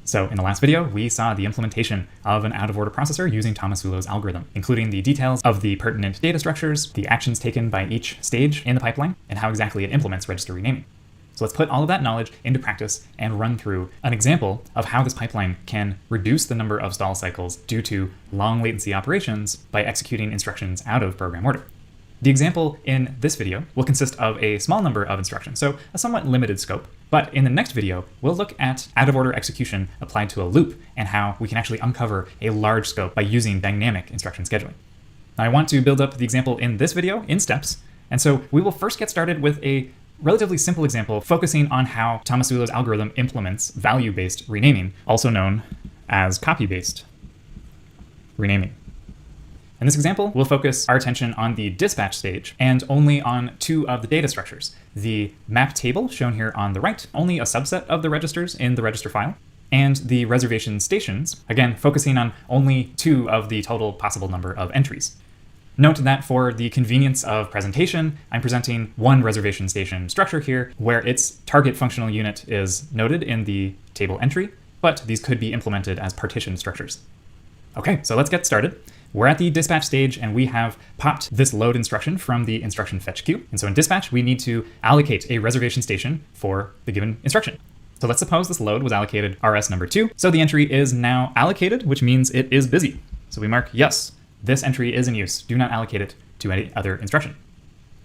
So in the last video, we saw the implementation of an out-of-order processor using Tomasulo's algorithm, including the details of the pertinent data structures, the actions taken by each stage in the pipeline, and how exactly it implements register renaming. So let's put all of that knowledge into practice and run through an example of how this pipeline can reduce the number of stall cycles due to long latency operations by executing instructions out of program order. The example in this video will consist of a small number of instructions, so a somewhat limited scope. But in the next video, we'll look at out-of-order execution applied to a loop and how we can actually uncover a large scope by using dynamic instruction scheduling. Now, I want to build up the example in this video in steps, and so we will first get started with a relatively simple example focusing on how Tomasulo's algorithm implements value-based renaming, also known as copy-based renaming. In this example, we'll focus our attention on the dispatch stage and only on two of the data structures. The map table, shown here on the right, only a subset of the registers in the register file, and the reservation stations, again, focusing on only two of the total possible number of entries. Note that for the convenience of presentation, I'm presenting one reservation station structure here, where its target functional unit is noted in the table entry, but these could be implemented as partition structures. Okay, so let's get started. We're at the dispatch stage and we have popped this load instruction from the instruction fetch queue. And so in dispatch, we need to allocate a reservation station for the given instruction. So let's suppose this load was allocated RS number 2. So the entry is now allocated, which means it is busy. So we mark, yes, this entry is in use. Do not allocate it to any other instruction.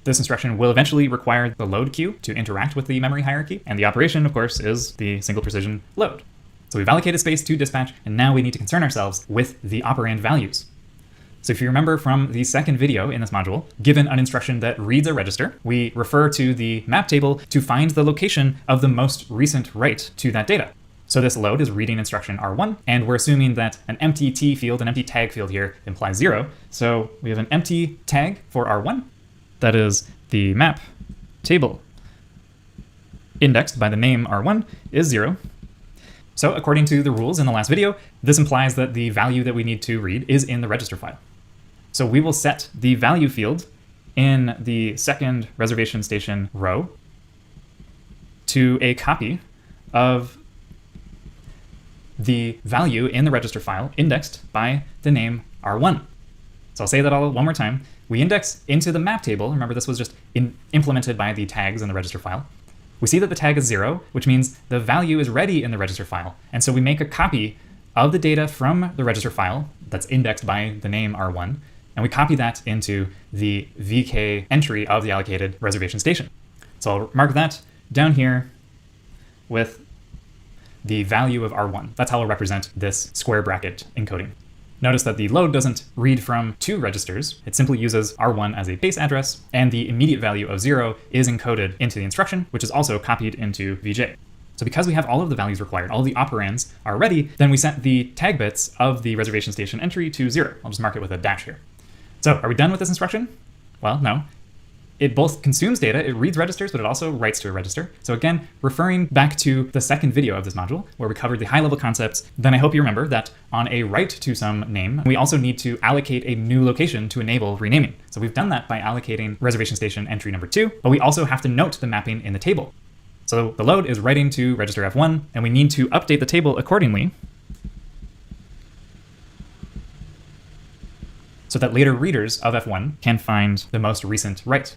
This instruction will eventually require the load queue to interact with the memory hierarchy. And the operation, of course, is the single precision load. So we've allocated space to dispatch, and now we need to concern ourselves with the operand values. So if you remember from the second video in this module, given an instruction that reads a register, we refer to the map table to find the location of the most recent write to that data. So this load is reading instruction R1, and we're assuming that an empty T field, an empty tag field here implies 0. So we have an empty tag for R1. That is the map table indexed by the name R1 is 0. So according to the rules in the last video, this implies that the value that we need to read is in the register file. So we will set the value field in the second reservation station row to a copy of the value in the register file indexed by the name R1. So I'll say that all one more time. We index into the map table. Remember, this was just implemented by the tags in the register file. We see that the tag is 0, which means the value is ready in the register file. And so we make a copy of the data from the register file that's indexed by the name R1, and we copy that into the VK entry of the allocated reservation station. So I'll mark that down here with the value of R1. That's how I'll represent this square bracket encoding. Notice that the load doesn't read from two registers. It simply uses R1 as a base address, and the immediate value of 0 is encoded into the instruction, which is also copied into VJ. So because we have all of the values required, all the operands are ready, then we set the tag bits of the reservation station entry to 0. I'll just mark it with a dash here. So are we done with this instruction? Well, no. It both consumes data, it reads registers, but it also writes to a register. So again, referring back to the second video of this module, where we covered the high-level concepts, then I hope you remember that on a write to some name, we also need to allocate a new location to enable renaming. So we've done that by allocating reservation station entry number 2, but we also have to note the mapping in the table. So the load is writing to register F1, and we need to update the table accordingly so that later readers of F1 can find the most recent write.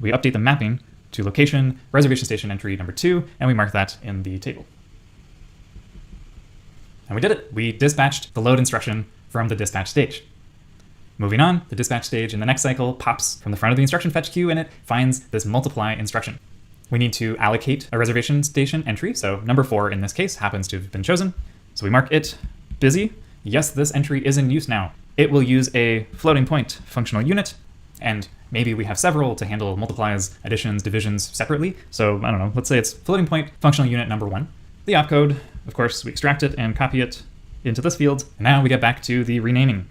We update the mapping to location, reservation station entry number 2, and we mark that in the table. And we did it. We dispatched the load instruction from the dispatch stage. Moving on, the dispatch stage in the next cycle pops from the front of the instruction fetch queue, and it finds this multiply instruction. We need to allocate a reservation station entry, so number 4 in this case happens to have been chosen. So we mark it busy. Yes, this entry is in use now. It will use a floating point functional unit, and maybe we have several to handle multiplies, additions, divisions separately. So I don't know, let's say it's floating point functional unit number 1. The opcode, of course, we extract it and copy it into this field. And now we get back to the renaming.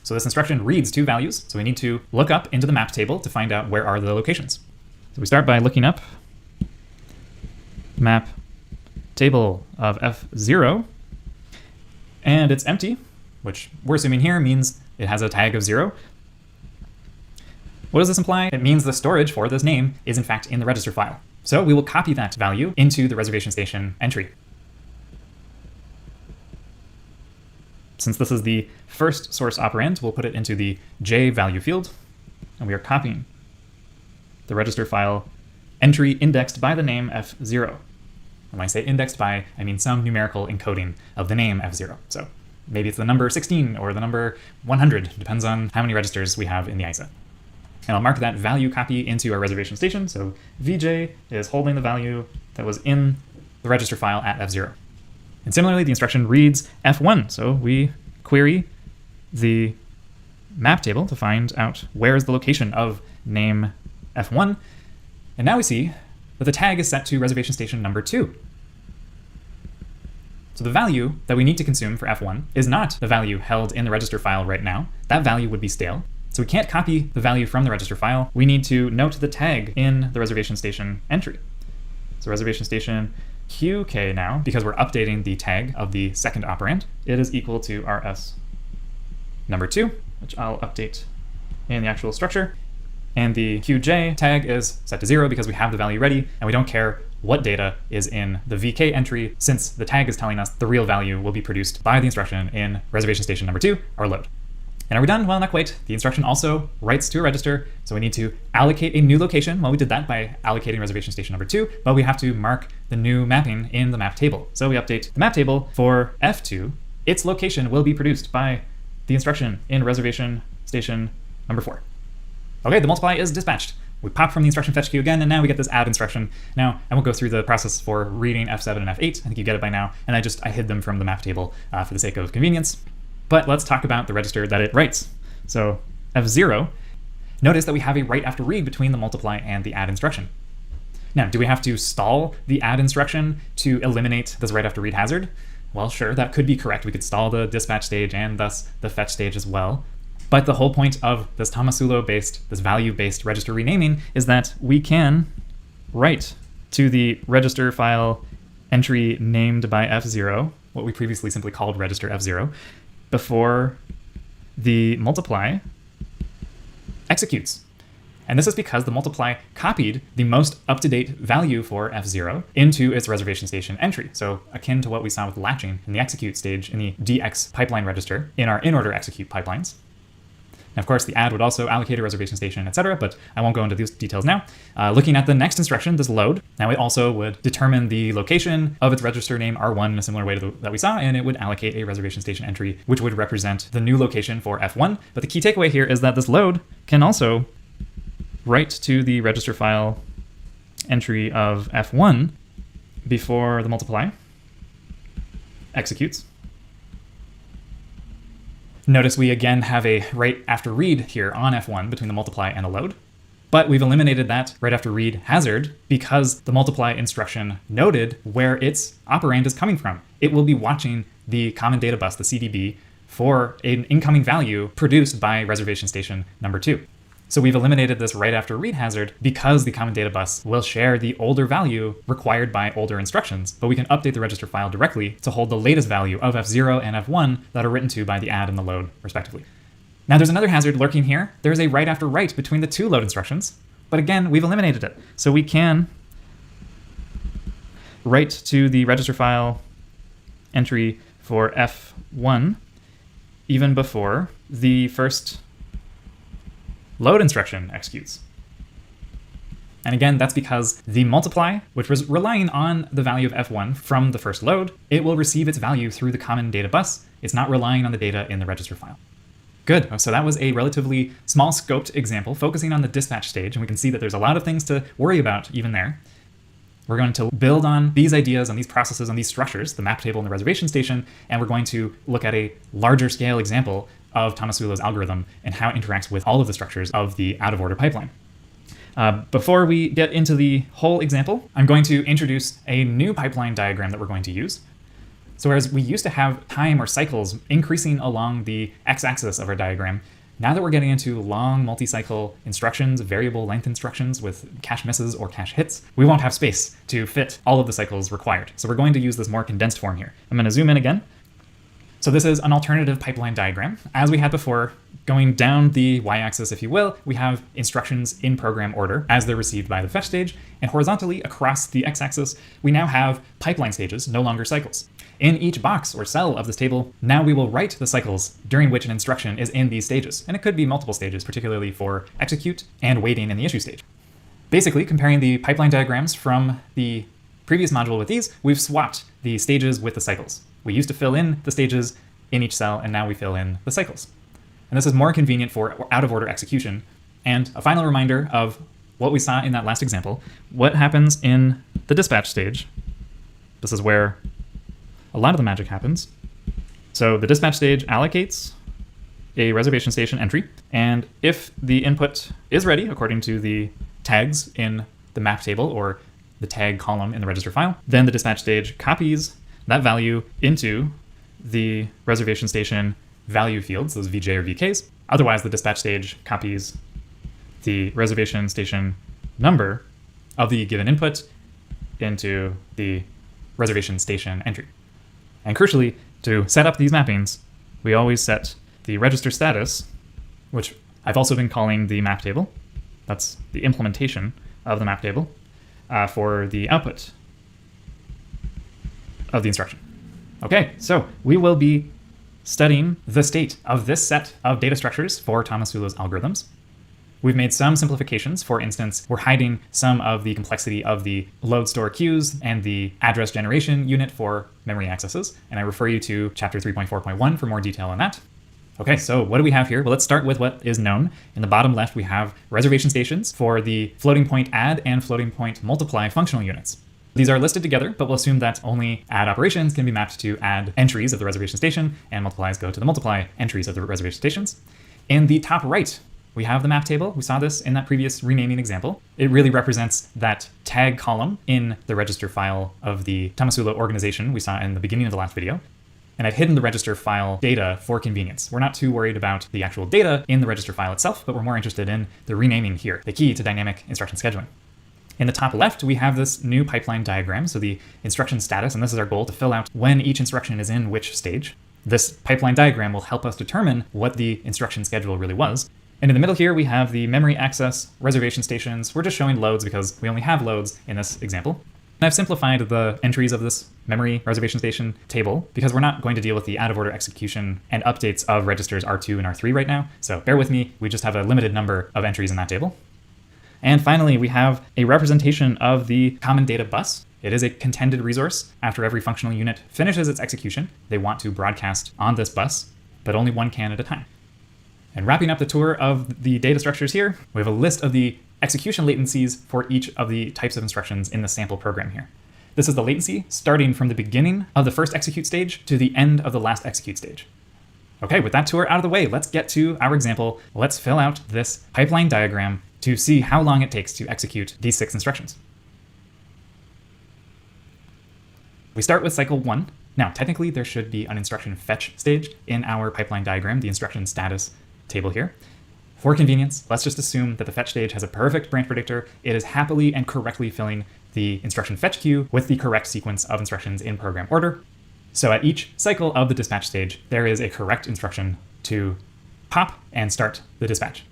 So this instruction reads 2 values. So we need to look up into the map table to find out where are the locations. So we start by looking up map table of F0, and it's empty, which we're assuming here means it has a tag of 0. What does this imply? It means the storage for this name is in fact in the register file. So we will copy that value into the reservation station entry. since this is the first source operand, we'll put it into the J value field, and we are copying the register file entry indexed by the name F0. And when I say indexed by, I mean some numerical encoding of the name F0. So maybe it's the number 16 or the number 100, depends on how many registers we have in the ISA. And I'll mark that value copy into our reservation station. So VJ is holding the value that was in the register file at F0. And similarly, the instruction reads F1. So we query the map table to find out where is the location of name F1. And now we see that the tag is set to reservation station number 2. So the value that we need to consume for F1 is not the value held in the register file right now. That value would be stale. So we can't copy the value from the register file. We need to note the tag in the reservation station entry. So reservation station QK now, because we're updating the tag of the second operand, it is equal to rs number 2, which I'll update in the actual structure. And the QJ tag is set to 0 because we have the value ready, and we don't care what data is in the VK entry, since the tag is telling us the real value will be produced by the instruction in reservation station number 2, our load. And are we done? Well, not quite. The instruction also writes to a register, so we need to allocate a new location. Well, we did that by allocating reservation station number 2, but we have to mark the new mapping in the map table. So we update the map table for F2. Its location will be produced by the instruction in reservation station number 4. Okay, the multiply is dispatched. We pop from the instruction fetch queue again, and now we get this add instruction. Now, I won't go through the process for reading F7 and F8. I think you get it by now, and I hid them from the map table for the sake of convenience. But let's talk about the register that it writes. So F0, notice that we have a write after read between the multiply and the add instruction. Now, do we have to stall the add instruction to eliminate this write after read hazard? Well, sure, that could be correct. We could stall the dispatch stage and thus the fetch stage as well. But the whole point of this Tomasulo-based, this value-based register renaming is that we can write to the register file entry named by F0, what we previously simply called register F0, before the multiply executes. And this is because the multiply copied the most up-to-date value for F0 into its reservation station entry. So akin to what we saw with latching in the execute stage in the DX pipeline register in our in-order execute pipelines. And of course, the add would also allocate a reservation station, etc., but I won't go into these details now. Looking at the next instruction, this load, now it also would determine the location of its register name R1 in a similar way to that we saw, and it would allocate a reservation station entry, which would represent the new location for F1. But the key takeaway here is that this load can also write to the register file entry of F1 before the multiply executes. Notice we again have a write after read here on F1 between the multiply and the load, but we've eliminated that write after read hazard because the multiply instruction noted where its operand is coming from. It will be watching the common data bus, the CDB, for an incoming value produced by reservation station number 2. So we've eliminated this write after read hazard because the common data bus will share the older value required by older instructions, but we can update the register file directly to hold the latest value of F0 and F1 that are written to by the add and the load, respectively. Now there's another hazard lurking here. There's a write after write between the two load instructions, but again, we've eliminated it. So we can write to the register file entry for F1 even before the first load instruction executes. And again, that's because the multiply, which was relying on the value of F1 from the first load, it will receive its value through the common data bus. It's not relying on the data in the register file. Good, so that was a relatively small scoped example focusing on the dispatch stage, and we can see that there's a lot of things to worry about even there. We're going to build on these ideas, on these processes, on these structures, the map table and the reservation station, and we're going to look at a larger scale example of Tomasulo's algorithm and how it interacts with all of the structures of the out-of-order pipeline. Before we get into the whole example, I'm going to introduce a new pipeline diagram that we're going to use. So whereas we used to have time or cycles increasing along the x-axis of our diagram, now that we're getting into long multi-cycle instructions, variable length instructions with cache misses or cache hits, we won't have space to fit all of the cycles required. So we're going to use this more condensed form here. I'm going to zoom in again. So this is an alternative pipeline diagram. As we had before, going down the y-axis, if you will, we have instructions in program order as they're received by the fetch stage, and horizontally across the x-axis, we now have pipeline stages, no longer cycles. In each box or cell of this table, now we will write the cycles during which an instruction is in these stages. And it could be multiple stages, particularly for execute and waiting in the issue stage. Basically, comparing the pipeline diagrams from the previous module with these, we've swapped the stages with the cycles. We used to fill in the stages in each cell, and now we fill in the cycles. And this is more convenient for out-of-order execution. And a final reminder of what we saw in that last example. What happens in the dispatch stage? This is where a lot of the magic happens. So the dispatch stage allocates a reservation station entry, and if the input is ready according to the tags in the map table or the tag column in the register file, then the dispatch stage copies that value into the reservation station value fields, those VJ or VKs. Otherwise, the dispatch stage copies the reservation station number of the given input into the reservation station entry. And crucially, to set up these mappings, we always set the register status, which I've also been calling the map table. That's the implementation of the map table for the output of the instruction. Okay, so we will be studying the state of this set of data structures for Tomasulo's algorithms. We've made some simplifications. For instance, we're hiding some of the complexity of the load store queues and the address generation unit for memory accesses, and I refer you to chapter 3.4.1 for more detail on that. Okay, so what do we have here? Well, let's start with what is known. In the bottom left, we have reservation stations for the floating point add and floating point multiply functional units. These are listed together, but we'll assume that only add operations can be mapped to add entries of the reservation station, and multiplies go to the multiply entries of the reservation stations. In the top right, we have the map table. We saw this in that previous renaming example. It really represents that tag column in the register file of the Tomasulo organization we saw in the beginning of the last video. And I've hidden the register file data for convenience. We're not too worried about the actual data in the register file itself, but we're more interested in the renaming here, the key to dynamic instruction scheduling. In the top left, we have this new pipeline diagram, so the instruction status, and this is our goal, to fill out when each instruction is in which stage. This pipeline diagram will help us determine what the instruction schedule really was. And in the middle here, we have the memory access reservation stations. We're just showing loads because we only have loads in this example. And I've simplified the entries of this memory reservation station table because we're not going to deal with the out-of-order execution and updates of registers R2 and R3 right now. So bear with me, we just have a limited number of entries in that table. And finally, we have a representation of the common data bus. It is a contended resource. After every functional unit finishes its execution, they want to broadcast on this bus, but only one can at a time. And wrapping up the tour of the data structures here, we have a list of the execution latencies for each of the types of instructions in the sample program here. This is the latency starting from the beginning of the first execute stage to the end of the last execute stage. Okay, with that tour out of the way, let's get to our example. Let's fill out this pipeline diagram to see how long it takes to execute these 6 instructions. We start with cycle 1. Now, technically, there should be an instruction fetch stage in our pipeline diagram, the instruction status table here. For convenience, let's just assume that the fetch stage has a perfect branch predictor. It is happily and correctly filling the instruction fetch queue with the correct sequence of instructions in program order. So at each cycle of the dispatch stage, there is a correct instruction to pop and start the dispatch.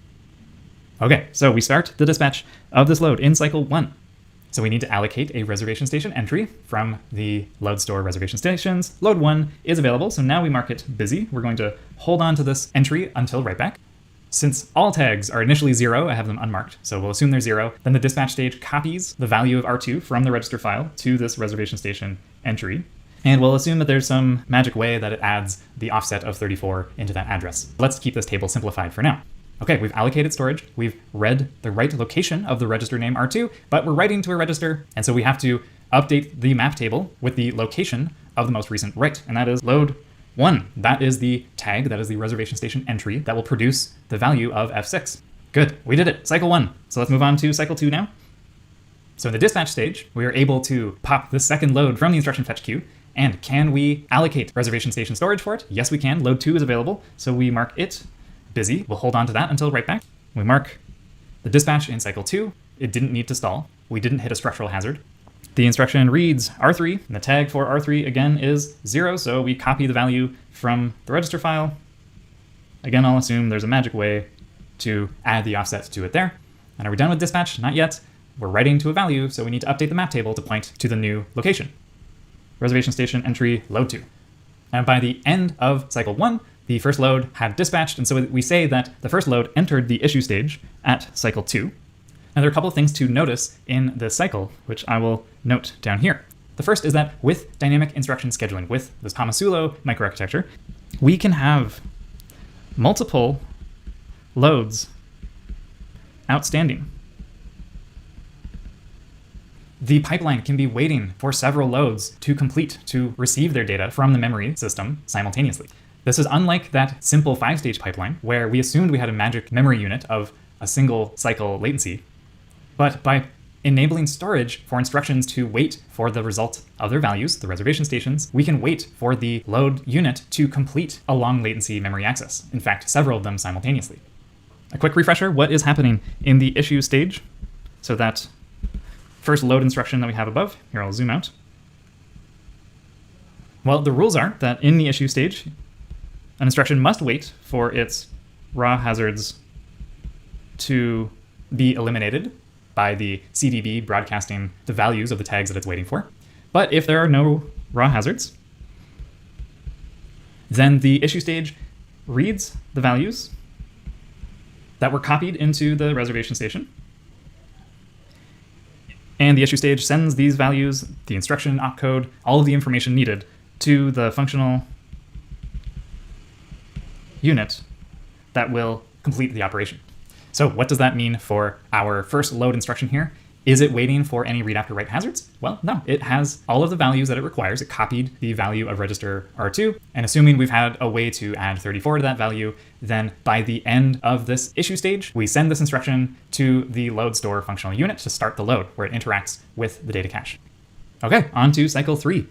Okay, so we start the dispatch of this load in cycle 1. So we need to allocate a reservation station entry from the load store reservation stations. Load 1 is available, so now we mark it busy. We're going to hold on to this entry until write back. Since all tags are initially 0, I have them unmarked, so we'll assume they're 0. Then the dispatch stage copies the value of R2 from the register file to this reservation station entry. And we'll assume that there's some magic way that it adds the offset of 34 into that address. Let's keep this table simplified for now. Okay, we've allocated storage, we've read the right location of the register name R2, but we're writing to a register, and so we have to update the map table with the location of the most recent write, and that is load 1. That is the tag, that is the reservation station entry that will produce the value of F6. Good, we did it, cycle 1. So let's move on to cycle 2 now. So in the dispatch stage, we are able to pop the second load from the instruction fetch queue, and can we allocate reservation station storage for it? Yes, we can. Load 2 is available, so we mark it busy. We'll hold on to that until write back. We mark the dispatch in cycle 2. It didn't need to stall. We didn't hit a structural hazard. The instruction reads R3, and the tag for R3 again is 0, so we copy the value from the register file. Again, I'll assume there's a magic way to add the offset to it there. And are we done with dispatch? Not yet. We're writing to a value, so we need to update the map table to point to the new location. reservation station entry load to. And by the end of cycle 1, the first load had dispatched, and so we say that the first load entered the issue stage at cycle 2. Now there are a couple of things to notice in this cycle, which I will note down here. The first is that with dynamic instruction scheduling, with this Tomasulo microarchitecture, we can have multiple loads outstanding. The pipeline can be waiting for several loads to complete to receive their data from the memory system simultaneously. This is unlike that simple 5-stage pipeline where we assumed we had a magic memory unit of a single cycle latency. But by enabling storage for instructions to wait for the result of their values, the reservation stations, we can wait for the load unit to complete a long latency memory access. In fact, several of them simultaneously. A quick refresher, what is happening in the issue stage? So that first load instruction that we have above, here I'll zoom out. Well, the rules are that in the issue stage, an instruction must wait for its raw hazards to be eliminated by the CDB broadcasting the values of the tags that it's waiting for. But if there are no raw hazards, then the issue stage reads the values that were copied into the reservation station. And the issue stage sends these values, the instruction opcode, all of the information needed to the functional unit that will complete the operation. So what does that mean for our first load instruction here? Is it waiting for any read after write hazards? Well, no, it has all of the values that it requires. It copied the value of register R2, and assuming we've had a way to add 34 to that value, then by the end of this issue stage, we send this instruction to the load store functional unit to start the load, where it interacts with the data cache. Okay, on to cycle 3.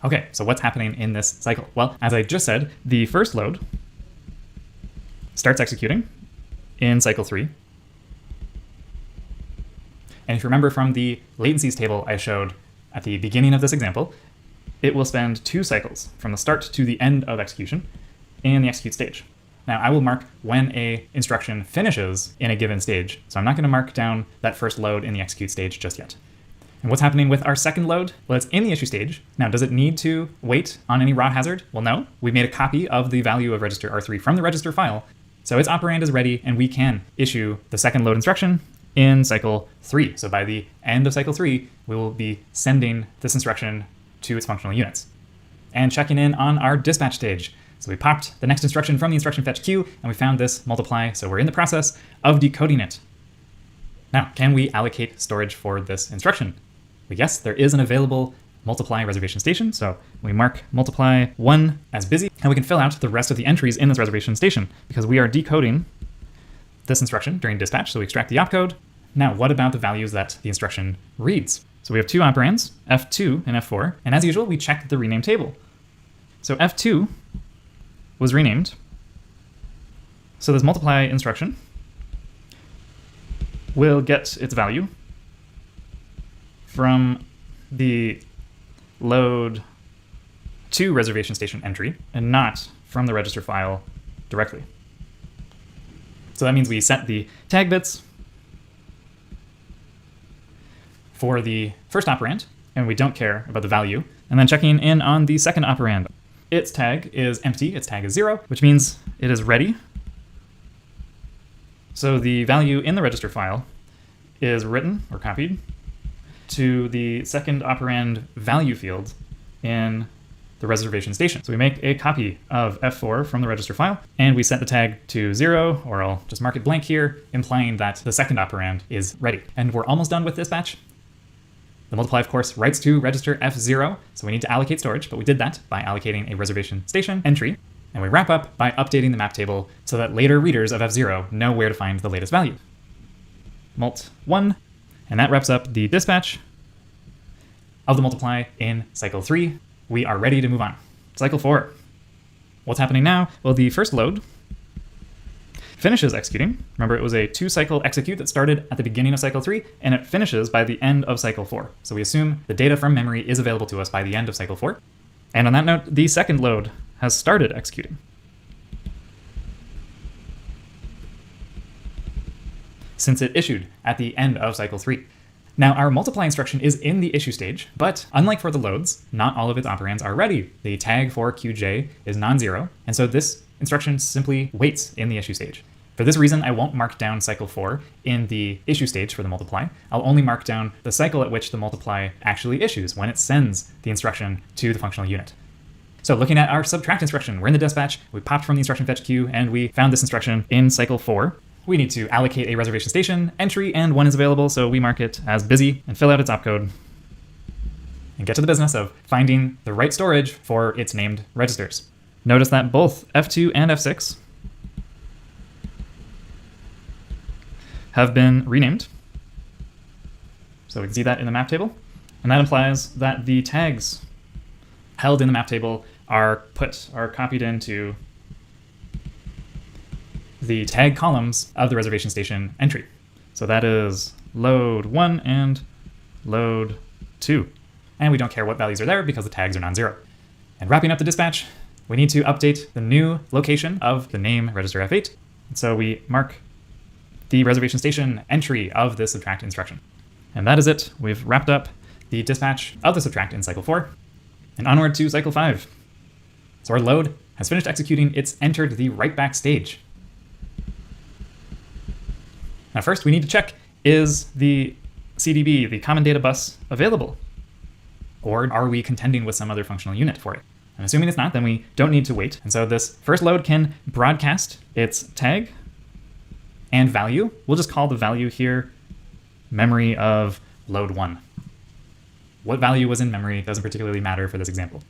Okay, so what's happening in this cycle? Well, as I just said, the first load starts executing in cycle 3. And if you remember from the latencies table I showed at the beginning of this example, it will spend 2 cycles from the start to the end of execution in the execute stage. Now I will mark when a instruction finishes in a given stage, so I'm not going to mark down that first load in the execute stage just yet. And what's happening with our second load? Well, it's in the issue stage. Now, does it need to wait on any raw hazard? Well, no. We made a copy of the value of register R3 from the register file, so its operand is ready, and we can issue the second load instruction in cycle 3. So by the end of cycle 3, we will be sending this instruction to its functional units and checking in on our dispatch stage. So we popped the next instruction from the instruction fetch queue, and we found this multiply, so we're in the process of decoding it. Now, can we allocate storage for this instruction? Well, yes, there is an available multiply reservation station, so we mark multiply 1 as busy, and we can fill out the rest of the entries in this reservation station because we are decoding this instruction during dispatch, so we extract the opcode. Now, what about the values that the instruction reads? So we have 2 operands, F2 and F4, and as usual, we check the rename table. So F2 was renamed. So this multiply instruction will get its value from the load to reservation station entry and not from the register file directly. So that means we set the tag bits for the first operand, and we don't care about the value. And then checking in on the second operand. Its tag is empty, its tag is 0, which means it is ready. So the value in the register file is written or copied to the second operand value field in the reservation station. So we make a copy of F4 from the register file, and we set the tag to 0, or I'll just mark it blank here, implying that the second operand is ready. And we're almost done with this batch. The multiply, of course, writes to register F0, so we need to allocate storage, but we did that by allocating a reservation station entry, and we wrap up by updating the map table so that later readers of F0 know where to find the latest value. Mult1, and that wraps up the dispatch of the multiply in cycle 3. We are ready to move on. Cycle 4. What's happening now? Well, the first load finishes executing. Remember, it was a 2-cycle execute that started at the beginning of cycle 3, and it finishes by the end of cycle 4. So we assume the data from memory is available to us by the end of cycle 4. And on that note, the second load has started executing. since it issued at the end of cycle 3. Now, our multiply instruction is in the issue stage, but unlike for the loads, not all of its operands are ready. The tag for QJ is non-zero, and so this instruction simply waits in the issue stage. For this reason, I won't mark down cycle 4 in the issue stage for the multiply. I'll only mark down the cycle at which the multiply actually issues, when it sends the instruction to the functional unit. So looking at our subtract instruction, we're in the dispatch, we popped from the instruction fetch queue, and we found this instruction in cycle 4. We need to allocate a reservation station entry, and one is available, so we mark it as busy and fill out its opcode and get to the business of finding the right storage for its named registers. Notice that both F2 and F6 have been renamed. So we can see that in the map table. And that implies that the tags held in the map table are copied into the tag columns of the reservation station entry. So that is load 1 and load 2. And we don't care what values are there because the tags are non-zero. And wrapping up the dispatch, we need to update the new location of the name register F8. And so we mark the reservation station entry of the subtract instruction. And that is it. We've wrapped up the dispatch of the subtract in cycle 4 and onward to cycle 5. So our load has finished executing. It's entered the write back stage. Now first we need to check, is the CDB, the common data bus, available? Or are we contending with some other functional unit for it? And assuming it's not, then we don't need to wait. And so this first load can broadcast its tag and value. We'll just call the value here memory of load 1. What value was in memory doesn't particularly matter for this example.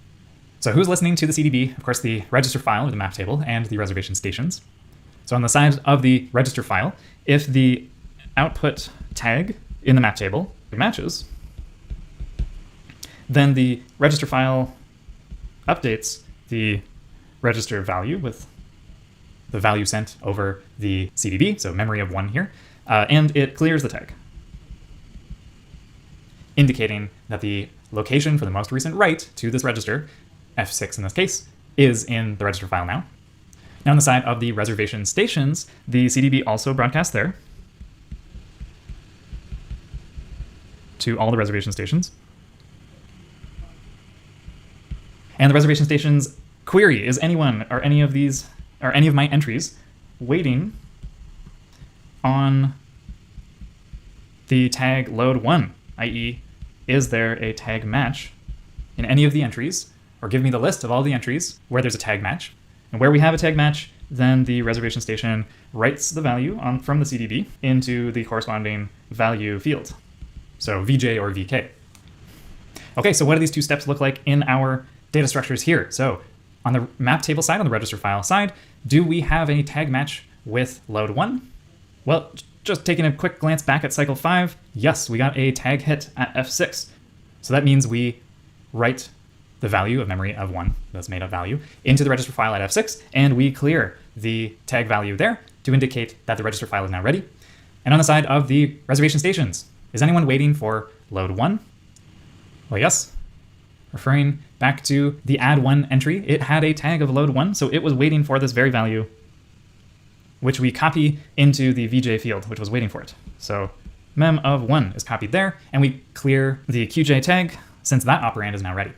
So who's listening to the CDB? Of course, the register file or the map table and the reservation stations. So on the side of the register file, if the output tag in the map table matches, then the register file updates the register value with the value sent over the CDB, so memory of 1 here, and it clears the tag, indicating that the location for the most recent write to this register, F6 in this case, is in the register file now. Now on the side of the reservation stations, the CDB also broadcasts there to all the reservation stations. And the reservation stations query, is anyone or any of my entries waiting on the tag load 1, i.e. is there a tag match in any of the entries, or give me the list of all the entries where there's a tag match. And where we have a tag match, then the reservation station writes the value from the CDB into the corresponding value field. So VJ or VK. Okay, so what do these two steps look like in our data structures here? So on the map table side, on the register file side, do we have any tag match with load 1? Well, just taking a quick glance back at cycle 5, yes, we got a tag hit at F6. So that means we write the value of memory of 1, that's made up value, into the register file at F6, and we clear the tag value there to indicate that the register file is now ready. And on the side of the reservation stations, is anyone waiting for load 1? Well, yes. Referring back to the add 1 entry, it had a tag of load 1, so it was waiting for this very value, which we copy into the VJ field, which was waiting for it. So mem of 1 is copied there, and we clear the QJ tag since that operand is now ready.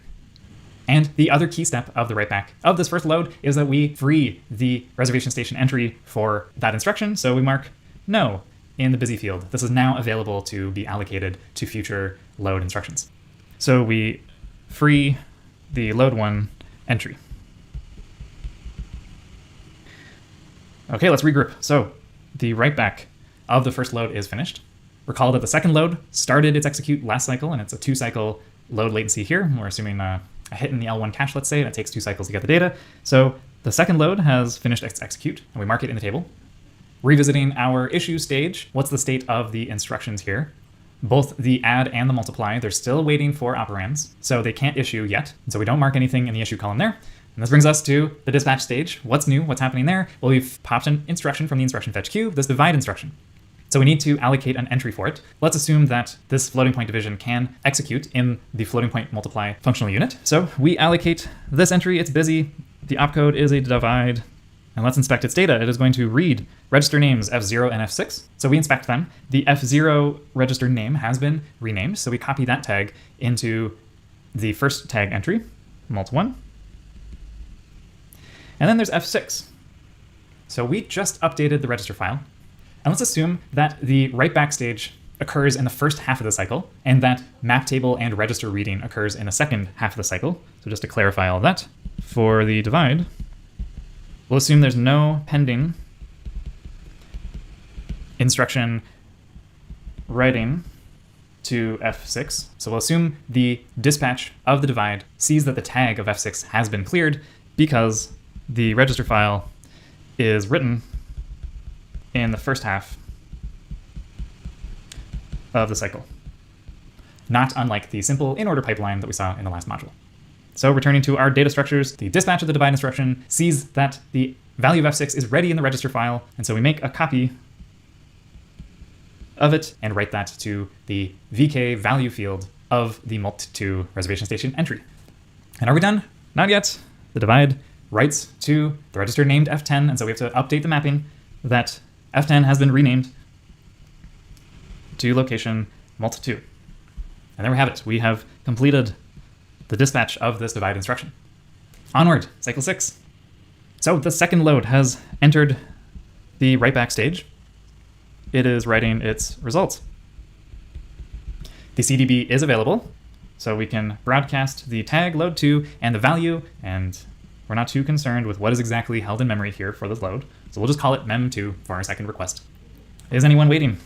And the other key step of the writeback of this first load is that we free the reservation station entry for that instruction. So we mark no in the busy field. This is now available to be allocated to future load instructions. So we free the load 1 entry. Okay, let's regroup. So the writeback of the first load is finished. Recall that the second load started its execute last cycle, and it's a 2-cycle load latency here. We're assuming a hit in the L1 cache, let's say, and it takes 2 cycles to get the data. So the second load has finished its execute, and we mark it in the table. Revisiting our issue stage, what's the state of the instructions here? Both the add and the multiply, they're still waiting for operands, so they can't issue yet. And so we don't mark anything in the issue column there. And this brings us to the dispatch stage. What's new? What's happening there? Well, we've popped an instruction from the instruction fetch queue, this divide instruction. So we need to allocate an entry for it. Let's assume that this floating point division can execute in the floating point multiply functional unit. So we allocate this entry, it's busy. The opcode is a divide, And let's inspect its data. It is going to read register names F0 and F6. So we inspect them. The F0 register name has been renamed, so we copy that tag into the first tag entry, mult1. And then there's F6. So we just updated the register file. And let's assume that the write back stage occurs in the first half of the cycle, and that map table and register reading occurs in the second half of the cycle. So just to clarify all of that, for the divide, we'll assume there's no pending instruction writing to F6. So we'll assume the dispatch of the divide sees that the tag of F6 has been cleared because the register file is written in the first half of the cycle, not unlike the simple in-order pipeline that we saw in the last module. So returning to our data structures, the dispatch of the divide instruction sees that the value of F6 is ready in the register file, and so we make a copy of it and write that to the VK value field of the mult2 reservation station entry. And are we done? Not yet. The divide writes to the register named F10, and so we have to update the mapping that F10 has been renamed to location mult2. And there we have it. We have completed the dispatch of this divide instruction. Onward, cycle 6. So the second load has entered the write back stage. It is writing its results. The CDB is available, so we can broadcast the tag load2 and the value, and we're not too concerned with what is exactly held in memory here for this load. So we'll just call it mem2 for our second request. Is anyone waiting?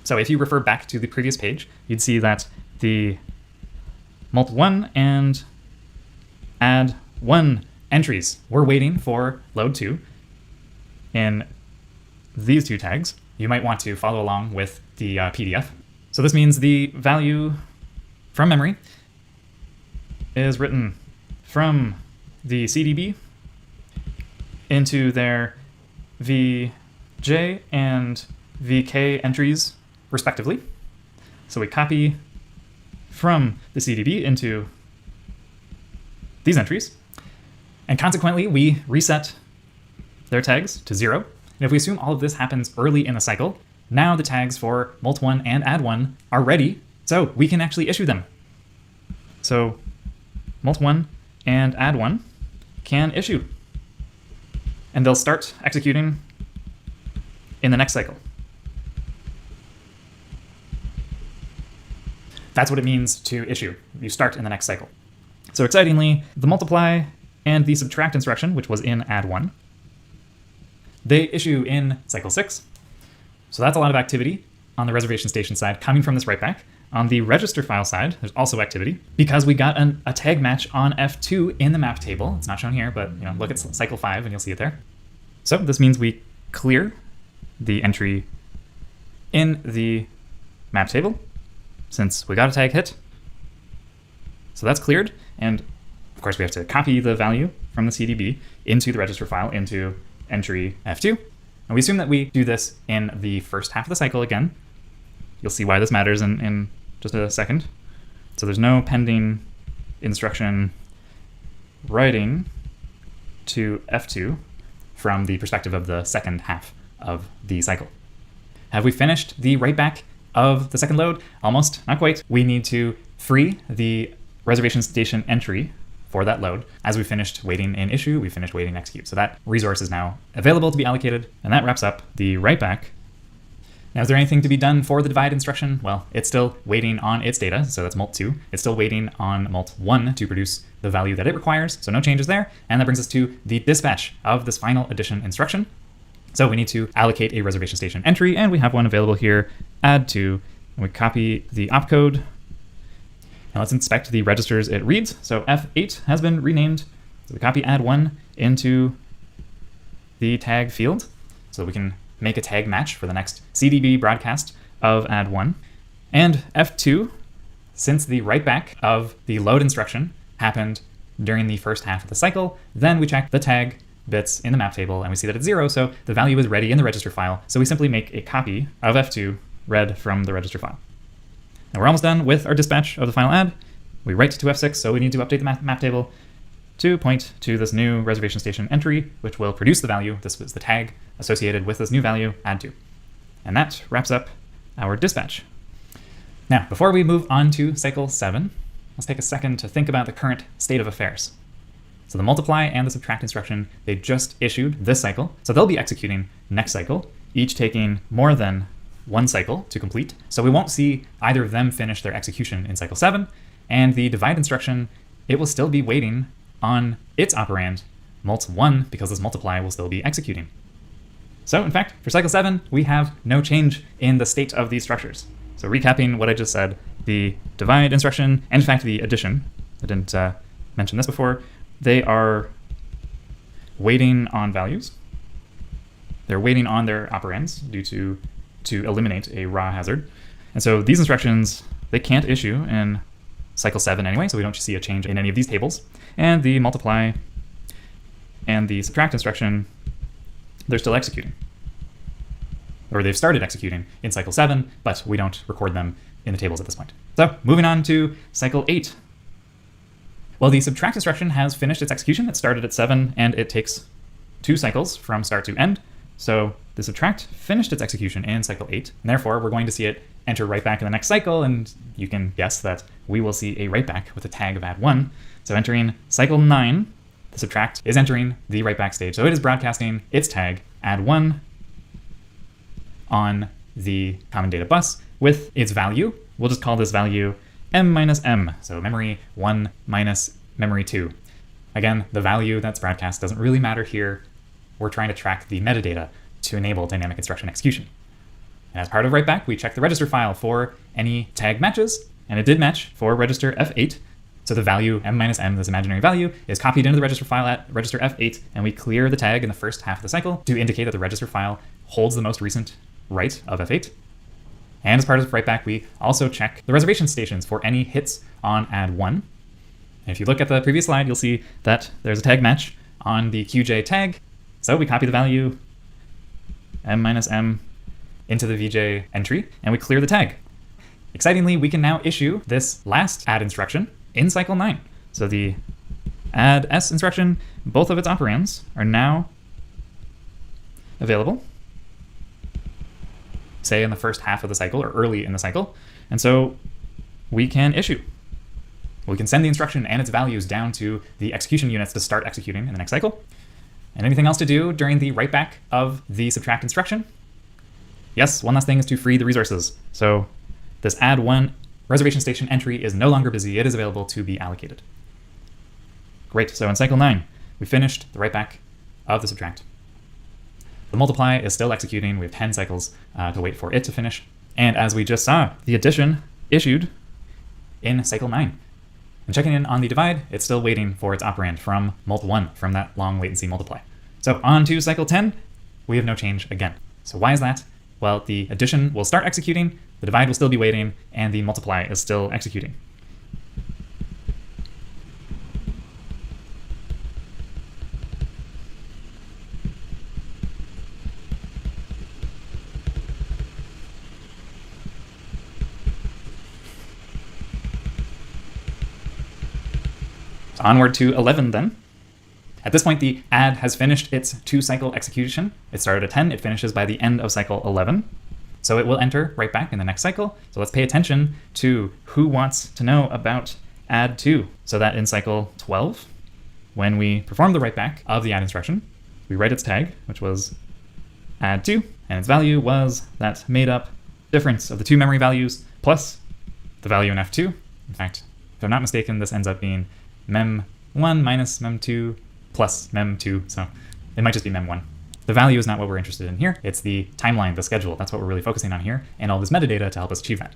So if you refer back to the previous page, you'd see that the mult1 and add1 entries were waiting for load2 in these two tags. You might want to follow along with the PDF. So this means the value from memory is written from the CDB into their VJ and VK entries respectively. So we copy from the CDB into these entries, and consequently we reset their tags to 0. And if we assume all of this happens early in the cycle, now the tags for mult1 and add1 are ready, so we can actually issue them. So mult1 and add1 can issue, and they'll start executing in the next cycle. That's what it means to issue. You start in the next cycle. So excitingly, the multiply and the subtract instruction, which was in add1, they issue in cycle 6. So that's a lot of activity on the reservation station side coming from this write back. On the register file side, there's also activity because we got a tag match on F2 in the map table. It's not shown here, but look at cycle 5 and you'll see it there. So this means we clear the entry in the map table since we got a tag hit. So that's cleared, and of course we have to copy the value from the CDB into the register file into entry F2. And we assume that we do this in the first half of the cycle again. You'll see why this matters in just a second. So there's no pending instruction writing to F2 from the perspective of the second half of the cycle. Have we finished the write back of the second load? Almost, not quite. We need to free the reservation station entry for that load. As we finished waiting in issue, we finished waiting execute. So that resource is now available to be allocated, and that wraps up the write back. Now, is there anything to be done for the divide instruction? Well, it's still waiting on its data, so that's mult2. It's still waiting on mult1 to produce the value that it requires, so no changes there. And that brings us to the dispatch of this final addition instruction. So we need to allocate a reservation station entry, and we have one available here, add2, and we copy the opcode. Now let's inspect the registers it reads. So F8 has been renamed. So we copy add1 into the tag field, so we can make a tag match for the next CDB broadcast of add1. And F2, since the write back of the load instruction happened during the first half of the cycle, then we check the tag bits in the map table and we see that it's 0, so the value is ready in the register file. So we simply make a copy of F2 read from the register file. Now we're almost done with our dispatch of the final add. We write to F6, so we need to update the map table. to point to this new reservation station entry, which will produce the value. This was the tag associated with this new value, add to. And that wraps up our dispatch. Now, before we move on to cycle 7, let's take a second to think about the current state of affairs. So the multiply and the subtract instruction, they just issued this cycle, so they'll be executing next cycle, each taking more than one cycle to complete. So we won't see either of them finish their execution in cycle 7, and the divide instruction, it will still be waiting on its operand, mult1, because this multiply will still be executing. So in fact, for cycle 7, we have no change in the state of these structures. So recapping what I just said, the divide instruction, and in fact the addition, I didn't mention this before, they are waiting on values. They're waiting on their operands to eliminate a raw hazard. And so these instructions, they can't issue in cycle 7 anyway, so we don't see a change in any of these tables. And the multiply and the subtract instruction, they're still executing. Or they've started executing in cycle 7, but we don't record them in the tables at this point. So moving on to cycle 8. Well, the subtract instruction has finished its execution. It started at 7, and it takes 2 cycles from start to end. So the subtract finished its execution in cycle 8, and therefore we're going to see it enter right back in the next cycle, and you can guess that we will see a write back with a tag of add1. So entering cycle 9, the subtract is entering the write back stage. So it is broadcasting its tag add1 on the common data bus with its value. We'll just call this value m minus m, so memory 1 minus memory 2. Again, the value that's broadcast doesn't really matter here. We're trying to track the metadata to enable dynamic instruction execution. And as part of writeback, we check the register file for any tag matches, and it did match for register F8. So the value m minus m, this imaginary value, is copied into the register file at register F8, and we clear the tag in the first half of the cycle to indicate that the register file holds the most recent write of F8. And as part of writeback, we also check the reservation stations for any hits on add1. And if you look at the previous slide, you'll see that there's a tag match on the QJ tag. So we copy the value m minus m into the VJ entry, and we clear the tag. Excitingly, we can now issue this last add instruction in cycle 9. So the add s instruction, both of its operands are now available, say in the first half of the cycle or early in the cycle. And so we can issue. We can send the instruction and its values down to the execution units to start executing in the next cycle. And anything else to do during the writeback of the subtract instruction? Yes, one last thing is to free the resources. So this add1 reservation station entry is no longer busy. It is available to be allocated. Great, so in cycle 9, we finished the writeback of the subtract. The multiply is still executing. We have 10 cycles to wait for it to finish. And as we just saw, the addition issued in cycle 9. And checking in on the divide, it's still waiting for its operand from mult1, from that long latency multiply. So on to cycle 10, we have no change again. So why is that? Well, the addition will start executing, the divide will still be waiting, and the multiply is still executing. Onward to 11 then. At this point, the add has finished its 2-cycle execution. It started at 10, it finishes by the end of cycle 11. So it will enter right back in the next cycle. So let's pay attention to who wants to know about add 2. So that in cycle 12, when we perform the write back of the add instruction, we write its tag, which was add 2, and its value was that made up difference of the 2 memory values plus the value in F2. In fact, if I'm not mistaken, this ends up being mem1 minus mem2 plus mem2, so it might just be mem1. The value is not what we're interested in here. It's the timeline, the schedule. That's what we're really focusing on here, and all this metadata to help us achieve that.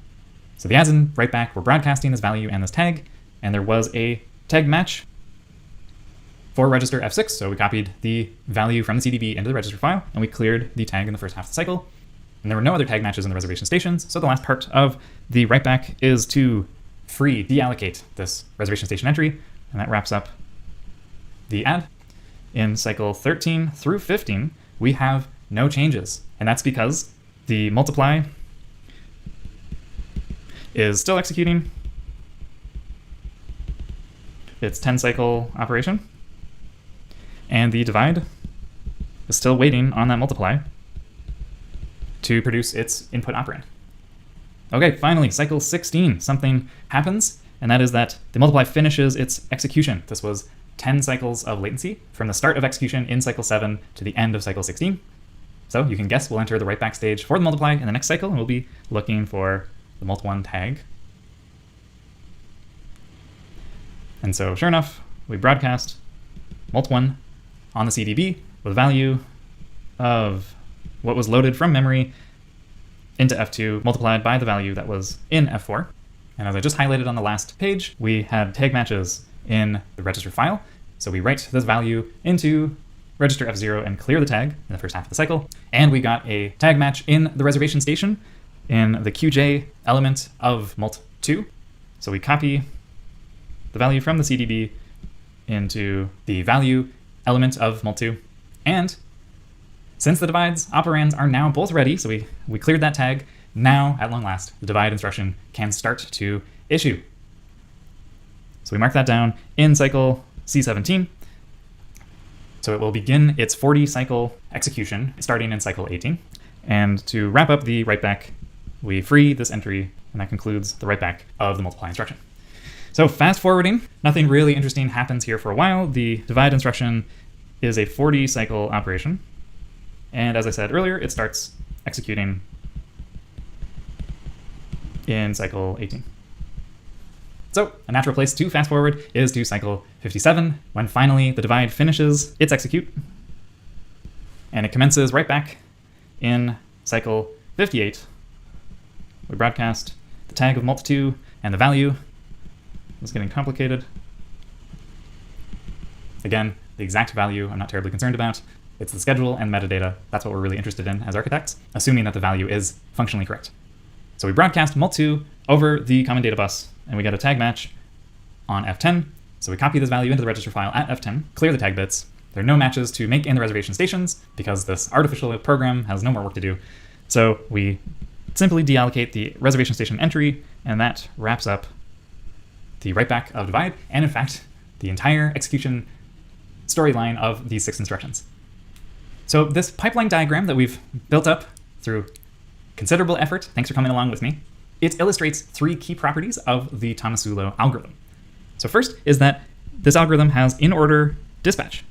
So the adds in write back, we're broadcasting this value and this tag, and there was a tag match for register F6, so we copied the value from the CDB into the register file, and we cleared the tag in the first half of the cycle. And there were no other tag matches in the reservation stations, so the last part of the write back is to free deallocate this reservation station entry, and that wraps up the add. In cycle 13 through 15, we have no changes, and that's because the multiply is still executing its 10-cycle operation. And the divide is still waiting on that multiply to produce its input operand. Okay, finally, cycle 16, something happens, and that is that the multiply finishes its execution. This was 10 cycles of latency from the start of execution in cycle 7 to the end of cycle 16. So you can guess we'll enter the write back stage for the multiply in the next cycle, and we'll be looking for the mult1 tag. And so sure enough, we broadcast mult1 on the CDB with a value of what was loaded from memory into F2 multiplied by the value that was in F4. And as I just highlighted on the last page, we had tag matches in the register file. So we write this value into register F0 and clear the tag in the first half of the cycle. And we got a tag match in the reservation station in the QJ element of mult2. So we copy the value from the CDB into the value element of mult2. And since the divides operands are now both ready, so we cleared that tag, now at long last, the divide instruction can start to issue. So we mark that down in cycle C17. So it will begin its 40 cycle execution starting in cycle 18. And to wrap up the write back, we free this entry, and that concludes the write back of the multiply instruction. So fast forwarding, nothing really interesting happens here for a while. The divide instruction is a 40 cycle operation. And as I said earlier, it starts executing in cycle 18. So a natural place to fast forward is to cycle 57, when finally the divide finishes its execute. And it commences right back in cycle 58. We broadcast the tag of mult2 and the value. It's getting complicated. Again, the exact value I'm not terribly concerned about. It's the schedule and metadata. That's what we're really interested in as architects, assuming that the value is functionally correct. So we broadcast mult2 over the common data bus, and we get a tag match on F10. So we copy this value into the register file at F10, clear the tag bits. There are no matches to make in the reservation stations because this artificial program has no more work to do. So we simply deallocate the reservation station entry, and that wraps up the write back of divide, and in fact, the entire execution storyline of these 6 instructions. So this pipeline diagram that we've built up through considerable effort, thanks for coming along with me, it illustrates 3 key properties of the Tomasulo algorithm. So first is that this algorithm has in-order dispatch.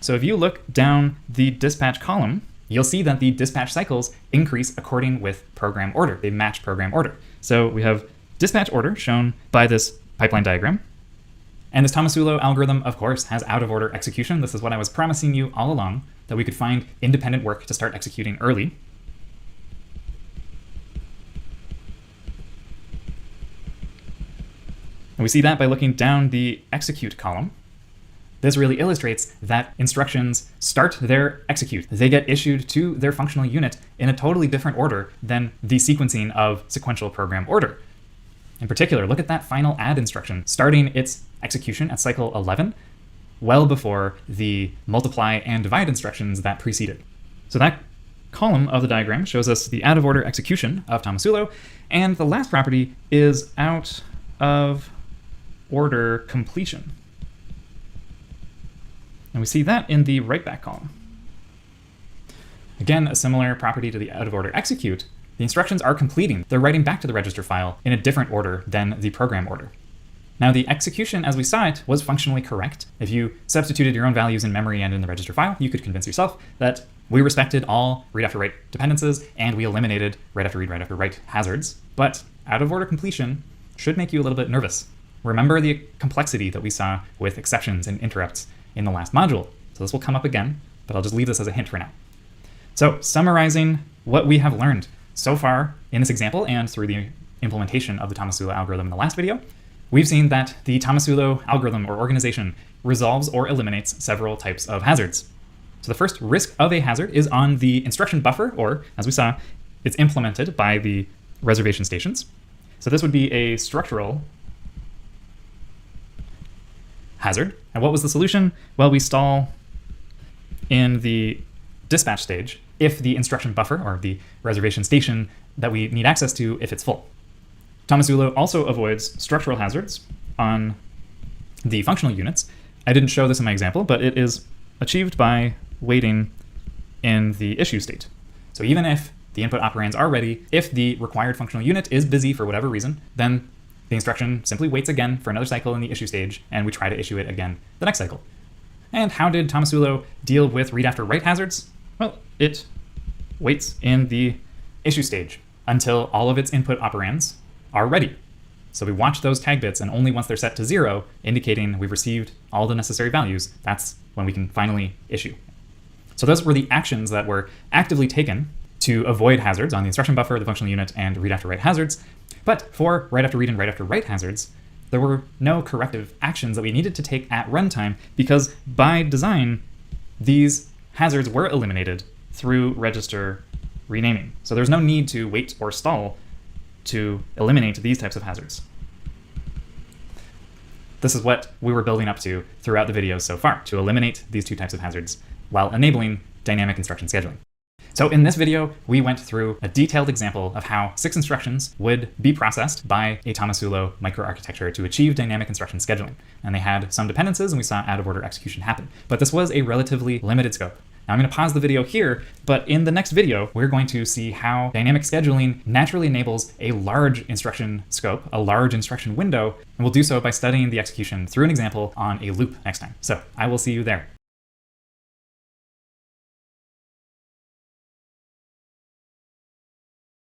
So if you look down the dispatch column, you'll see that the dispatch cycles increase according with program order. They match program order. So we have dispatch order shown by this pipeline diagram. And this Tomasulo algorithm, of course, has out-of-order execution. This is what I was promising you all along, that we could find independent work to start executing early. And we see that by looking down the execute column. This really illustrates that instructions start their execute. They get issued to their functional unit in a totally different order than the sequencing of sequential program order. In particular, look at that final add instruction, starting its execution at cycle 11, well before the multiply and divide instructions that preceded. So that column of the diagram shows us the out-of-order execution of Tomasulo, and the last property is out-of-order completion. And we see that in the write-back column. Again, a similar property to the out-of-order execute. The instructions are completing. They're writing back to the register file in a different order than the program order. Now, the execution, as we saw it, was functionally correct. If you substituted your own values in memory and in the register file, you could convince yourself that we respected all read after write dependencies, and we eliminated write after read, write after write hazards. But out-of-order completion should make you a little bit nervous. Remember the complexity that we saw with exceptions and interrupts in the last module. So this will come up again, but I'll just leave this as a hint for now. So summarizing what we have learned so far in this example and through the implementation of the Tomasulo algorithm in the last video, we've seen that the Tomasulo algorithm or organization resolves or eliminates several types of hazards. So the first risk of a hazard is on the instruction buffer, or as we saw, it's implemented by the reservation stations. So this would be a structural hazard. And what was the solution? Well, we stall in the dispatch stage if the instruction buffer, or the reservation station that we need access to, if it's full. Tomasulo also avoids structural hazards on the functional units I didn't show this in my example, but it is achieved by waiting in the issue state. So even if the input operands are ready, if the required functional unit is busy for whatever reason, then the instruction simply waits again for another cycle in the issue stage, and we try to issue it again the next cycle. And how did Tomasulo deal with read after write hazards? Well, it waits in the issue stage until all of its input operands are ready. So we watch those tag bits, and only once they're set to 0, indicating we've received all the necessary values, that's when we can finally issue. So those were the actions that were actively taken to avoid hazards on the instruction buffer, the functional unit, and read after write hazards. But for write after read and write after write hazards, there were no corrective actions that we needed to take at runtime, because by design, these hazards were eliminated through register renaming. So there's no need to wait or stall to eliminate these types of hazards. This is what we were building up to throughout the videos so far, to eliminate these two types of hazards while enabling dynamic instruction scheduling. So in this video, we went through a detailed example of how 6 instructions would be processed by a Tomasulo microarchitecture to achieve dynamic instruction scheduling. And they had some dependencies, and we saw out-of-order execution happen. But this was a relatively limited scope. Now I'm going to pause the video here, but in the next video, we're going to see how dynamic scheduling naturally enables a large instruction scope, a large instruction window, and we'll do so by studying the execution through an example on a loop next time. So I will see you there.